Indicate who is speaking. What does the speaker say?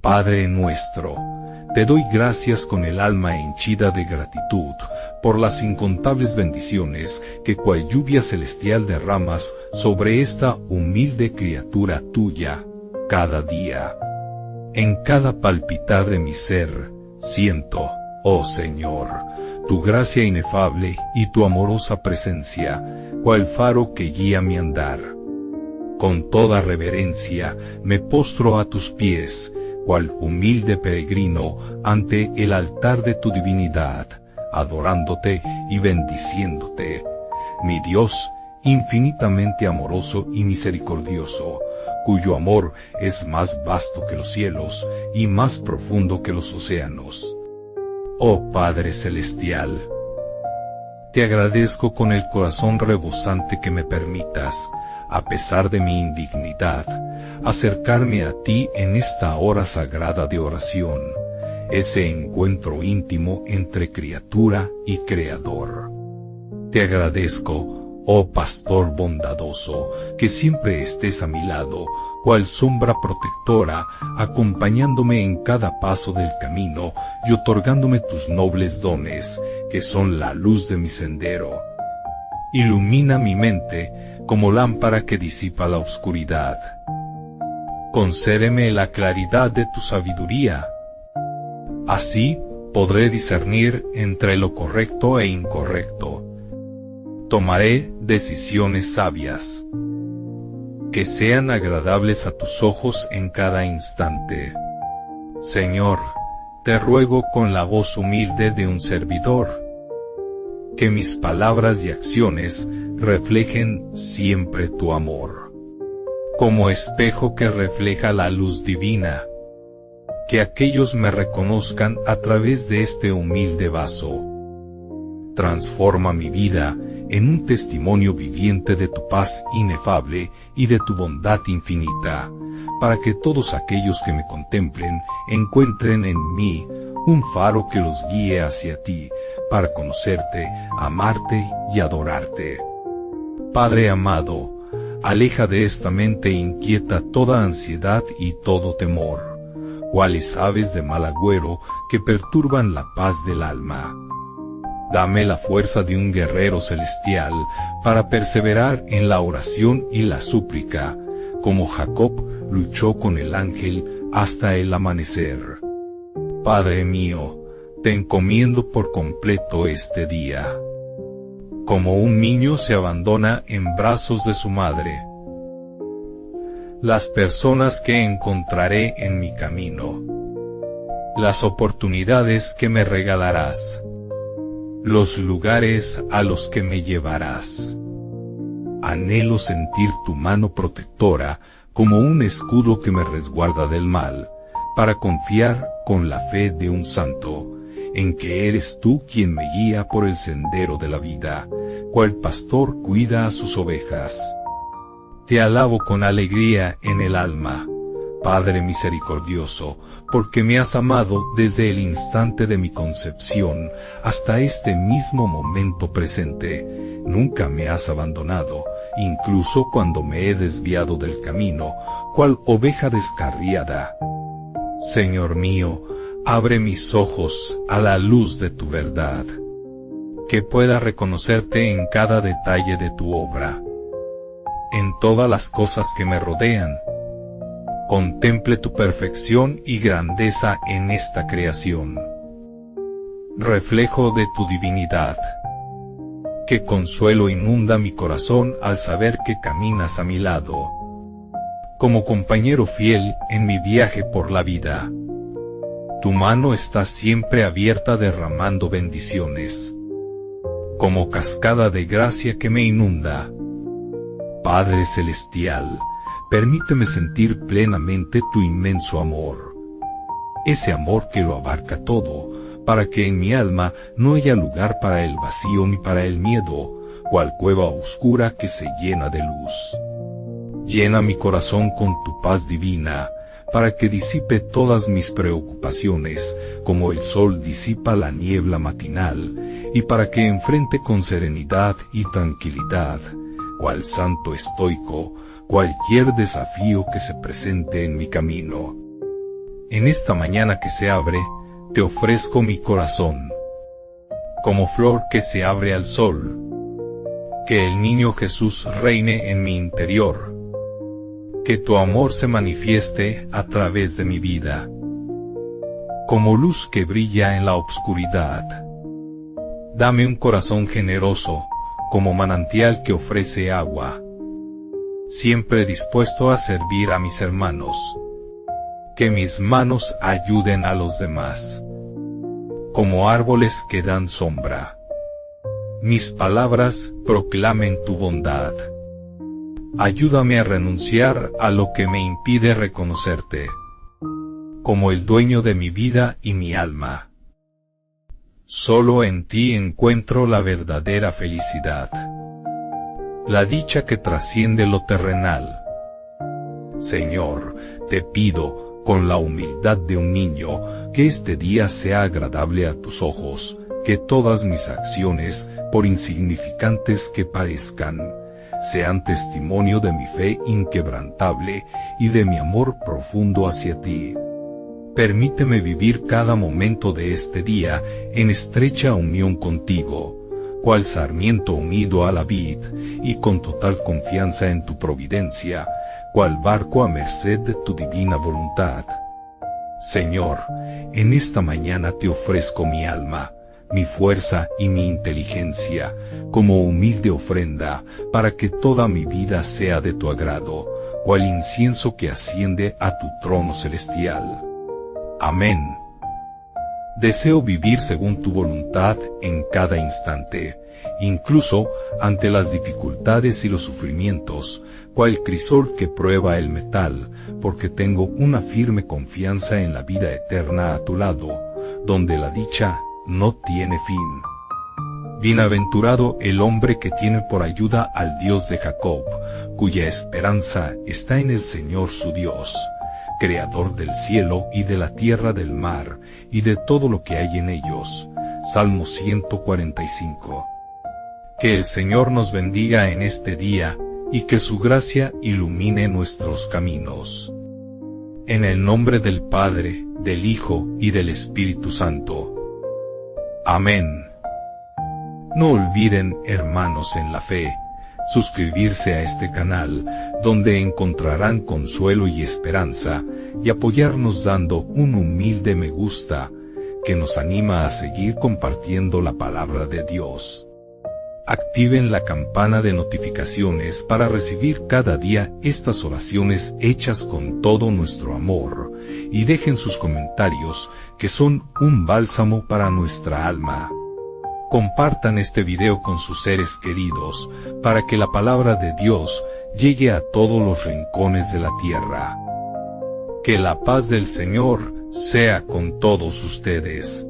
Speaker 1: Padre nuestro, te doy gracias con el alma henchida de gratitud, por las incontables bendiciones que cual lluvia celestial derramas sobre esta humilde criatura tuya, cada día. En cada palpitar de mi ser, siento, oh Señor, tu gracia inefable y tu amorosa presencia, cual faro que guía mi andar. Con toda reverencia me postro a tus pies, cual humilde peregrino ante el altar de tu divinidad, adorándote y bendiciéndote, mi Dios, infinitamente amoroso y misericordioso, cuyo amor es más vasto que los cielos y más profundo que los océanos. Oh Padre Celestial, te agradezco con el corazón rebosante que me permitas, a pesar de mi indignidad, acercarme a ti en esta hora sagrada de oración, ese encuentro íntimo entre criatura y Creador. Te agradezco, oh Pastor bondadoso, que siempre estés a mi lado, cual sombra protectora, acompañándome en cada paso del camino y otorgándome tus nobles dones, que son la luz de mi sendero. Ilumina mi mente, como lámpara que disipa la oscuridad. Concédeme la claridad de tu sabiduría. Así, podré discernir entre lo correcto e incorrecto. Tomaré decisiones sabias, que sean agradables a tus ojos en cada instante. Señor, te ruego con la voz humilde de un servidor, que mis palabras y acciones reflejen siempre tu amor, como espejo que refleja la luz divina. Que aquellos me reconozcan a través de este humilde vaso. Transforma mi vida en un testimonio viviente de tu paz inefable y de tu bondad infinita, para que todos aquellos que me contemplen encuentren en mí un faro que los guíe hacia ti, para conocerte, amarte y adorarte. Padre amado, aleja de esta mente inquieta toda ansiedad y todo temor, cuales aves de mal agüero que perturban la paz del alma. Dame la fuerza de un guerrero celestial, para perseverar en la oración y la súplica, como Jacob luchó con el ángel hasta el amanecer. Padre mío, te encomiendo por completo este día. Como un niño se abandona en brazos de su madre. Las personas que encontraré en mi camino. Las oportunidades que me regalarás. Los lugares a los que me llevarás. Anhelo sentir tu mano protectora, como un escudo que me resguarda del mal, para confiar con la fe de un santo, en que eres tú quien me guía por el sendero de la vida, cual pastor cuida a sus ovejas. Te alabo con alegría en el alma, Padre misericordioso, porque me has amado desde el instante de mi concepción hasta este mismo momento presente. Nunca me has abandonado, incluso cuando me he desviado del camino, cual oveja descarriada. Señor mío, abre mis ojos a la luz de tu verdad, que pueda reconocerte en cada detalle de tu obra, en todas las cosas que me rodean. Contemple tu perfección y grandeza en esta creación, reflejo de tu divinidad. Qué consuelo inunda mi corazón al saber que caminas a mi lado, como compañero fiel en mi viaje por la vida. Tu mano está siempre abierta derramando bendiciones, como cascada de gracia que me inunda. Padre celestial, permíteme sentir plenamente tu inmenso amor, ese amor que lo abarca todo, para que en mi alma no haya lugar para el vacío ni para el miedo, cual cueva oscura que se llena de luz. Llena mi corazón con tu paz divina, para que disipe todas mis preocupaciones, como el sol disipa la niebla matinal, y para que enfrente con serenidad y tranquilidad, cual santo estoico, cualquier desafío que se presente en mi camino. En esta mañana que se abre, te ofrezco mi corazón. Como flor que se abre al sol. Que el niño Jesús reine en mi interior. Que tu amor se manifieste a través de mi vida. Como luz que brilla en la oscuridad. Dame un corazón generoso, como manantial que ofrece agua. Siempre dispuesto a servir a mis hermanos. Que mis manos ayuden a los demás. Como árboles que dan sombra. Mis palabras proclamen tu bondad. Ayúdame a renunciar a lo que me impide reconocerte. Como el dueño de mi vida y mi alma. Solo en ti encuentro la verdadera felicidad. La dicha que trasciende lo terrenal. Señor, te pido, con la humildad de un niño, que este día sea agradable a tus ojos, que todas mis acciones, por insignificantes que parezcan, sean testimonio de mi fe inquebrantable y de mi amor profundo hacia ti. Permíteme vivir cada momento de este día en estrecha unión contigo, cual sarmiento unido a la vid, y con total confianza en tu providencia, cual barco a merced de tu divina voluntad. Señor, en esta mañana te ofrezco mi alma, mi fuerza y mi inteligencia, como humilde ofrenda, para que toda mi vida sea de tu agrado, cual incienso que asciende a tu trono celestial. Amén. Deseo vivir según tu voluntad en cada instante, incluso ante las dificultades y los sufrimientos, cual crisol que prueba el metal, porque tengo una firme confianza en la vida eterna a tu lado, donde la dicha no tiene fin. Bienaventurado el hombre que tiene por ayuda al Dios de Jacob, cuya esperanza está en el Señor su Dios, creador del cielo y de la tierra, del mar, y de todo lo que hay en ellos. Salmo 145. Que el Señor nos bendiga en este día, y que su gracia ilumine nuestros caminos. En el nombre del Padre, del Hijo y del Espíritu Santo. Amén. No olviden, hermanos en la fe, suscribirse a este canal, donde encontrarán consuelo y esperanza, y apoyarnos dando un humilde me gusta, que nos anima a seguir compartiendo la palabra de Dios. Activen la campana de notificaciones para recibir cada día estas oraciones hechas con todo nuestro amor, y dejen sus comentarios, que son un bálsamo para nuestra alma. Compartan este video con sus seres queridos, para que la palabra de Dios llegue a todos los rincones de la tierra. Que la paz del Señor sea con todos ustedes.